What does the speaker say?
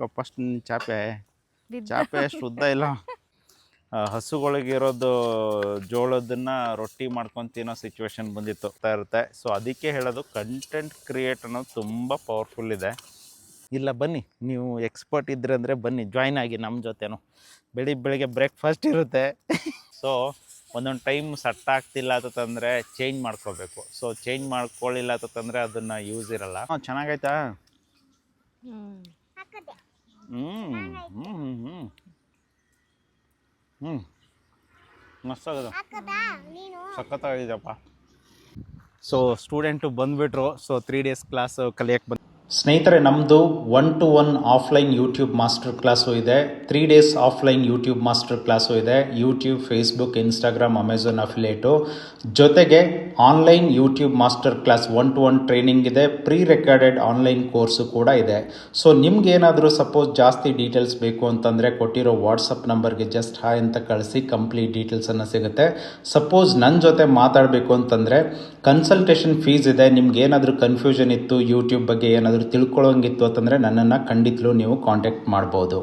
ಯಾಕೋ ಫಸ್ಟ್ ಚಾಪೆ ಬಿದ್ದ. ಚಾಪೆ ಅಷ್ಟು ಉದ್ದ ಇಲ್ಲ. ಹಸುಗಳಿಗಿರೋದು ಜೋಳದನ್ನ ರೊಟ್ಟಿ ಮಾಡ್ಕೊಂಡು ತಿನ್ನೋ ಸಿಚುವೇಶನ್ ಬಂದಿತ್ತು ಇರುತ್ತೆ. ಸೊ ಅದಕ್ಕೆ ಹೇಳೋದು ಕಂಟೆಂಟ್ ಕ್ರಿಯೇಟ್ ಅನ್ನೋದು ತುಂಬ ಪವರ್ಫುಲ್ ಇದೆ. ಇಲ್ಲ ಬನ್ನಿ, ನೀವು ಎಕ್ಸ್ಪರ್ಟ್ ಇದ್ರೆ ಅಂದರೆ ಬನ್ನಿ ಜಾಯ್ನ್ ಆಗಿ ನಮ್ಮ ಜೊತೆನೂ. ಬೆಳಿಗ್ಗೆ ಬ್ರೇಕ್ಫಾಸ್ಟ್ ಇರುತ್ತೆ. ಸೊ ಒಂದೊಂದು ಟೈಮ್ ಸೆಟ್ ಆಗ್ತಿಲ್ಲ ಅಂತಂದರೆ ಚೇಂಜ್ ಮಾಡ್ಕೋಬೇಕು. ಸೊ ಚೇಂಜ್ ಮಾಡ್ಕೊಳ್ಳಿಲ್ಲ ಅಂತಂದರೆ ಅದನ್ನು ಯೂಸ್ ಇರಲ್ಲ. ಚೆನ್ನಾಗೈತಾ? ಮಸ್ತಾಗದ, ಸಖತ್ತಾಗಿದೆಯಪ್ಪ. ಸೊ ಸ್ಟೂಡೆಂಟು ಬಂದುಬಿಟ್ರು. ಸೊ 3 days ಕ್ಲಾಸ್ ಕಲಿಯಕ್ಕೆ ಬಂದು ಸ್ನೇಹಿತರೆ, ನಮ್ಮದು 1-to-1 offline YouTube master class ಇದೆ. 3 days offline YouTube master class ಇದೆ. ಯೂಟ್ಯೂಬ್, ಫೇಸ್ಬುಕ್, ಇನ್ಸ್ಟಾಗ್ರಾಮ್, ಅಮೆಝಾನ್ ಅಫಿಲಿಯೇಟು ಜೊತೆಗೆ online YouTube master class 1-to-1 training ಇದೆ. ಪ್ರೀ ರೆಕಾರ್ಡೆಡ್ ಆನ್ಲೈನ್ ಕೋರ್ಸು ಕೂಡ ಇದೆ. ಸೊ ನಿಮ್ಗೇನಾದರೂ ಸಪೋಸ್ ಜಾಸ್ತಿ ಡೀಟೇಲ್ಸ್ ಬೇಕು ಅಂತಂದರೆ ಕೊಟ್ಟಿರೋ ವಾಟ್ಸಪ್ ನಂಬರ್ಗೆ ಜಸ್ಟ್ ಹಾಯ್ ಅಂತ ಕಳಿಸಿ ಕಂಪ್ಲೀಟ್ ಡೀಟೇಲ್ಸನ್ನು ಸಿಗುತ್ತೆ. ಸಪೋಸ್ ನನ್ನ ಜೊತೆ ಮಾತಾಡಬೇಕು ಅಂತಂದರೆ ಕನ್ಸಲ್ಟೇಷನ್ ಫೀಸ್ ಇದೆ. ನಿಮ್ಗೆ ಏನಾದರೂ ಕನ್ಫ್ಯೂಷನ್ ಇತ್ತು, ಯೂಟ್ಯೂಬ್ ಬಗ್ಗೆ ಏನಾದರೂ ತಿಳ್ಕೊಳ್ಳೋಂಗಿತ್ತು ಅಂತಂದರೆ ನನ್ನನ್ನು ಖಂಡಿತಲೂ ನೀವು ಕಾಂಟ್ಯಾಕ್ಟ್ ಮಾಡ್ಬೋದು.